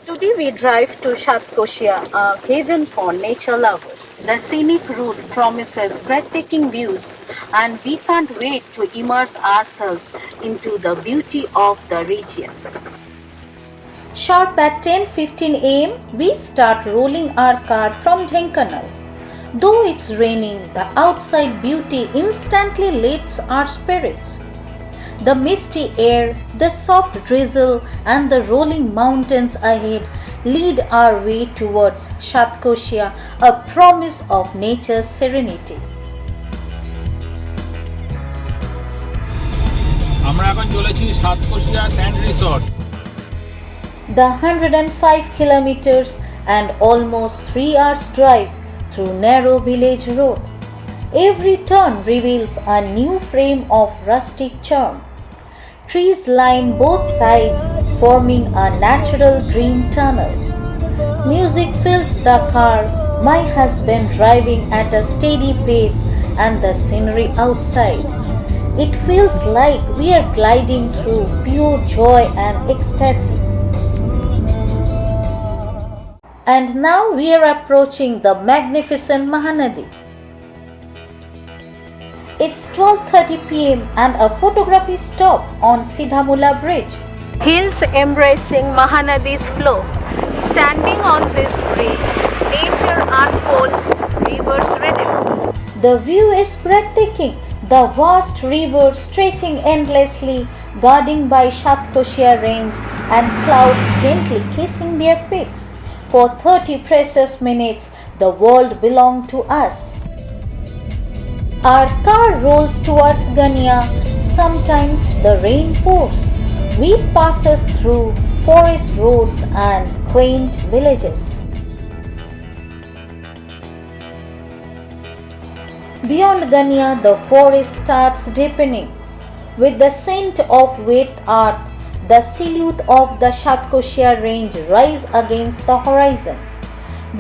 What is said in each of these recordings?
Today we drive to Satkosia, a haven for nature lovers. The scenic route promises breathtaking views, and we can't wait to immerse ourselves into the beauty of the region. Sharp at 10:15 am, we start rolling our car from Dhenkanal. Though it's raining, the outside beauty instantly lifts our spirits. The misty air, the soft drizzle, and the rolling mountains ahead lead our way towards Satkosia, a promise of nature's serenity. আমরা এখন চলেছি Satkosia sand resort. The 105 kilometers and almost 3 hours drive through narrow village road. Every turn reveals a new frame of rustic charm. Trees line both sides, forming a natural green tunnel. Music fills the car, my husband driving at a steady pace, and the scenery outside. It feels like we are gliding through pure joy and ecstasy. And now we are approaching the magnificent Mahanadi. It's 12:30 pm and a photography stop on Sidhamula Bridge. Hills embracing Mahanadi's flow. Standing on this bridge, nature unfolds river's rhythm. The view is breathtaking. The vast river stretching endlessly, guarding by Satkosia range and clouds gently kissing their peaks. For 30 precious minutes, the world belonged to us. Our car rolls towards Gania. Sometimes the rain pours. We passes through forest roads and quaint villages. Beyond Gania, the forest starts deepening. With the scent of wet earth, the silhouette of the Satkosia range rise against the horizon.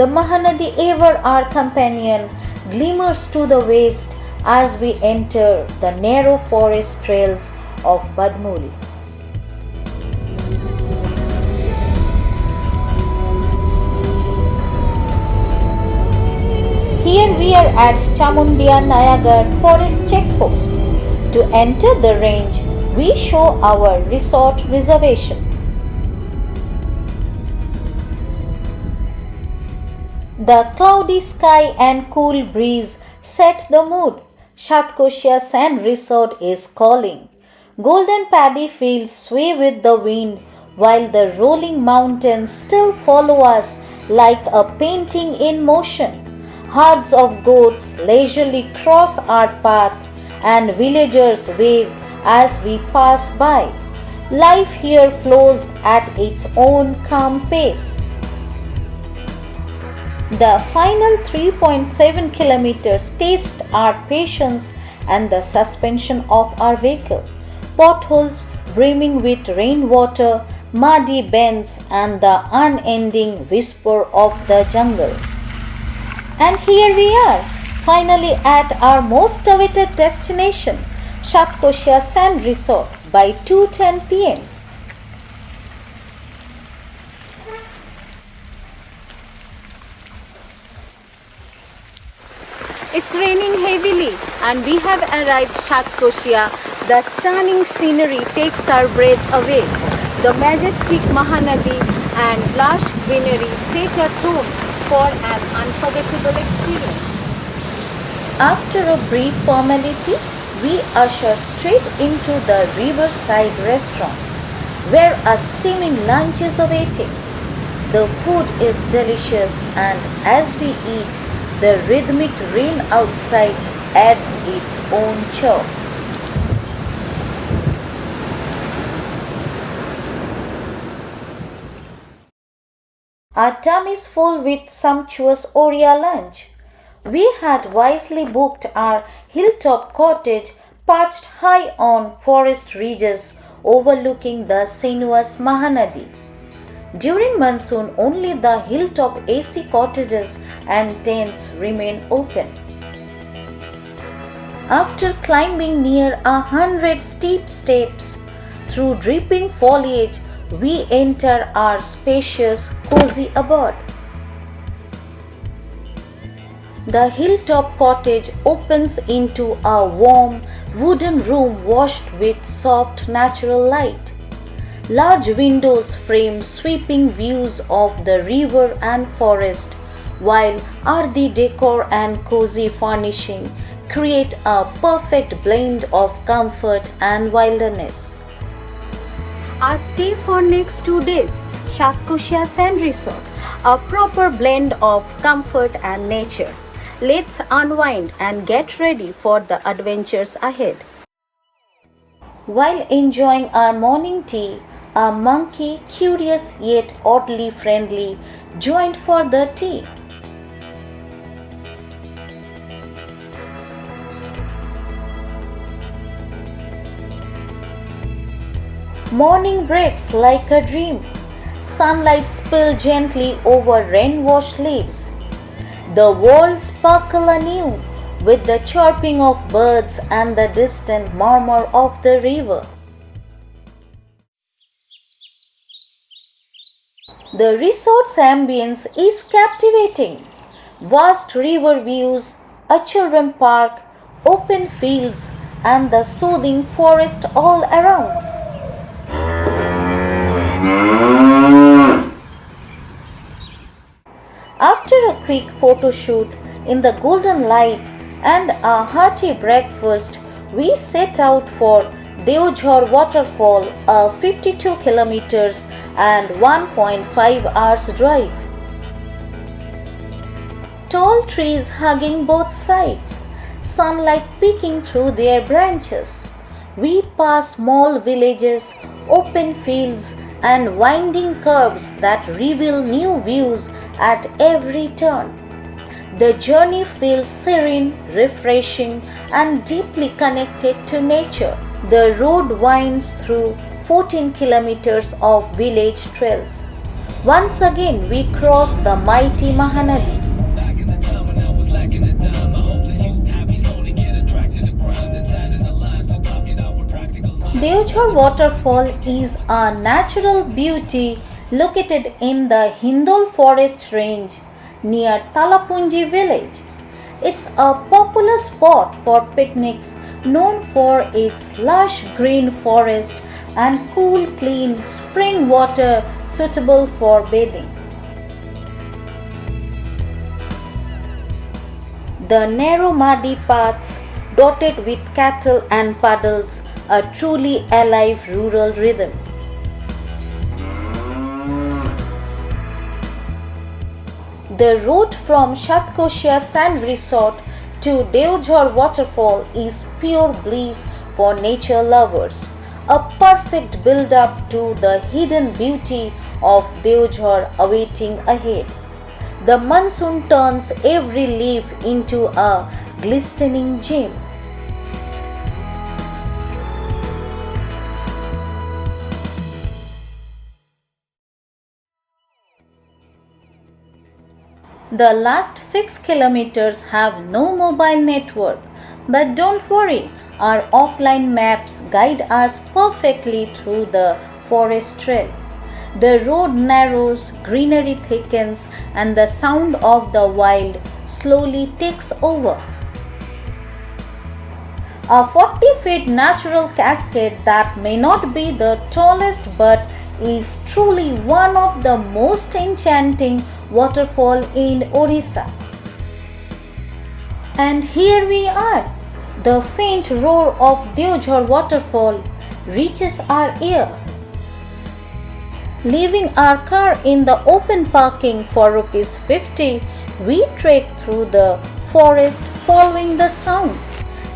The Mahanadi, ever our companion, glimmers to the west as we enter the narrow forest trails of Badmul. Here we are at Chamundia Nayagar Forest Checkpost. To enter the range, we show our resort reservation. The cloudy sky and cool breeze set the mood. Satkosia Sands Resort is calling. Golden paddy fields sway with the wind, while the rolling mountains still follow us like a painting in motion. Herds of goats leisurely cross our path, and villagers wave as we pass by. Life here flows at its own calm pace. The final 3.7 kilometers test our patience and the suspension of our vehicle. Potholes brimming with rainwater, muddy bends, and the unending whisper of the jungle. And here we are, finally at our most awaited destination, Satkosia Sands Resort, by 2:10 pm. It's raining heavily and we have arrived Satkosia. The stunning scenery takes our breath away. The majestic Mahanadi and lush greenery set a tone for an unforgettable experience. After a brief formality, we usher straight into the riverside restaurant, where a steaming lunch is awaiting. The food is delicious, and as we eat, the rhythmic rain outside adds its own charm. Our tummies full with sumptuous Oriya lunch. We had wisely booked our Hilltop Cottage perched high on forest ridges overlooking the sinuous Mahanadi. During monsoon, only the hilltop AC cottages and tents remain open. After climbing near 100 steep steps through dripping foliage, we enter our spacious, cozy abode. The Hilltop Cottage opens into a warm, wooden room washed with soft natural light. Large windows frame sweeping views of the river and forest, while earthy decor and cozy furnishing create a perfect blend of comfort and wilderness. Our stay for next 2 days, Satkosia Sands Resort, a proper blend of comfort and nature. Let's unwind and get ready for the adventures ahead. While enjoying our morning tea, a monkey, curious yet oddly friendly, joined for the tea. Morning breaks like a dream. Sunlight spills gently over rain-washed leaves. The walls sparkle anew with the chirping of birds and the distant murmur of the river. The resort's ambience is captivating. Vast river views, a children park, open fields, and the soothing forest all around. After a quick photo shoot in the golden light and a hearty breakfast, we set out for Deojhar Waterfall, a 52 kilometers and 1.5 hours drive. Tall trees hugging both sides, sunlight peeking through their branches. We pass small villages, open fields, and winding curves that reveal new views at every turn. The journey feels serene, refreshing, and deeply connected to nature. The road winds through 14 kilometers of village trails. Once again, we cross the mighty Mahanadi. Deojhar Waterfall is a natural beauty located in the Hindol Forest Range near Talapunji village. It's a popular spot for picnics, known for its lush green forest and cool, clean spring water suitable for bathing. The narrow muddy paths dotted with cattle and puddles, a truly alive rural rhythm. The route from Satkosia Sands Resort to Deojhar Waterfall is pure bliss for nature lovers, a perfect build-up to the hidden beauty of Deojhar awaiting ahead. The monsoon turns every leaf into a glistening gem. The last 6 kilometers have no mobile network, but don't worry, our offline maps guide us perfectly through the forest trail. The road narrows, greenery thickens, and the sound of the wild slowly takes over. A 40-feet natural cascade that may not be the tallest but is truly one of the most enchanting waterfall in Odisha. And here we are. The faint roar of Deojhar Waterfall reaches our ear. Leaving our car in the open parking for ₹50, we trek through the forest following the sound.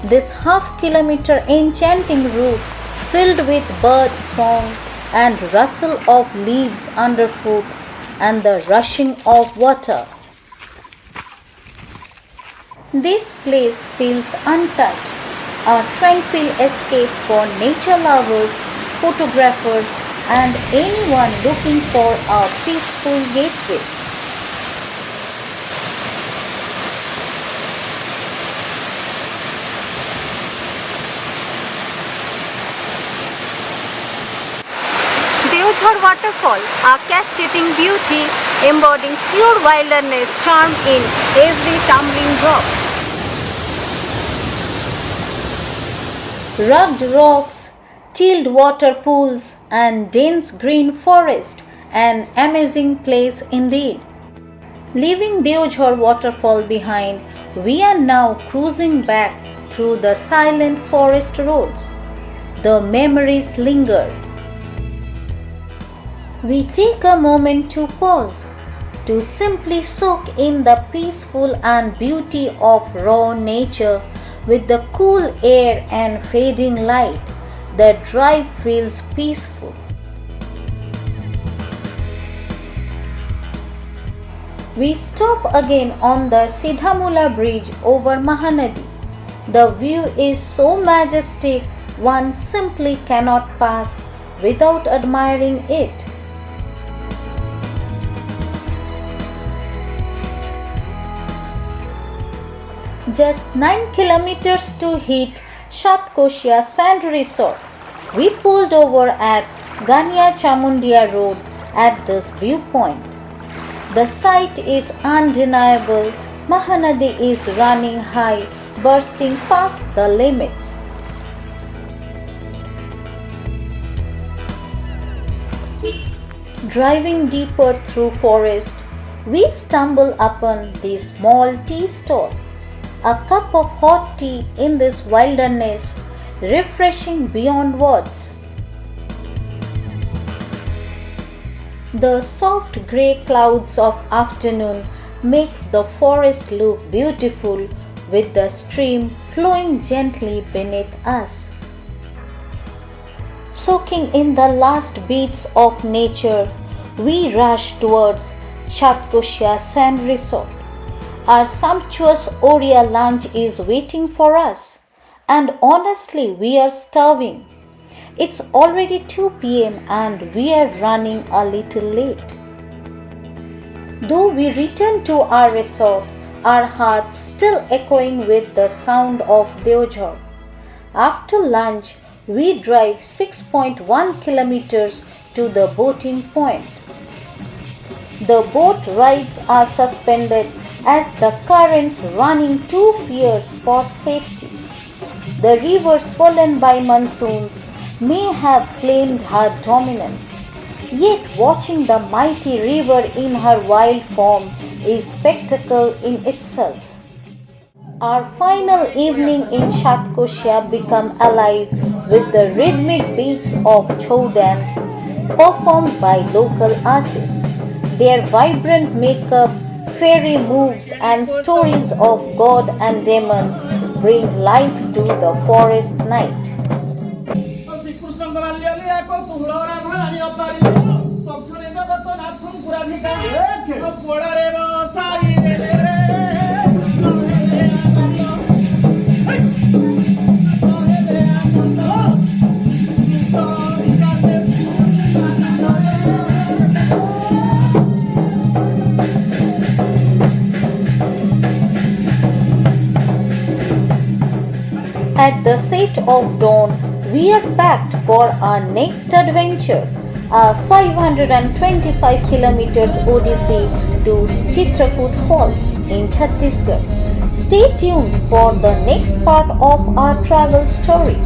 This half-kilometer enchanting route filled with bird song and rustle of leaves underfoot and the rushing of water. This place feels untouched, a tranquil escape for nature lovers, photographers, and anyone looking for a peaceful getaway. Deojhar Waterfall, a cascading beauty embodying pure wilderness charm in every tumbling drop. Rugged rocks, chilled water pools, and dense green forest, an amazing place indeed. Leaving Deojhar Waterfall behind, we are now cruising back through the silent forest roads. The memories linger. We take a moment to pause, to simply soak in the peaceful and beauty of raw nature. With the cool air and fading light, the drive feels peaceful. We stop again on the Sidhamula bridge over Mahanadi. The view is so majestic, one simply cannot pass without admiring it. Just 9 kilometers to hit Satkosia Sands Resort. We pulled over at Gania Chamundia Road at this viewpoint. The sight is undeniable. Mahanadi is running high, bursting past the limits. Driving deeper through forest, we stumble upon the small tea stall. A cup of hot tea in this wilderness, refreshing beyond words. The soft grey clouds of afternoon makes the forest look beautiful with the stream flowing gently beneath us. Soaking in the last beats of nature, we rush towards Chhattisgarh Sands Resort. Our sumptuous Oriya lunch is waiting for us, and honestly, we are starving. It's already 2 p.m. and we are running a little late. Though we return to our resort, our hearts still echoing with the sound of Deojhar. After lunch, we drive 6.1 kilometers to the boating point. The boat rides are suspended as the currents running too fierce for safety. The river swollen by monsoons may have claimed her dominance, yet watching the mighty river in her wild form is spectacle in itself. Our final evening in Satkosia become alive with the rhythmic beats of Chhau dance performed by local artists. Their vibrant makeup, fairy moves and stories of God and demons bring life to the forest night. At the set of dawn, we are packed for our next adventure, a 525 kilometers Odyssey to Chitrakoot Falls in Chhattisgarh. Stay tuned for the next part of our travel story.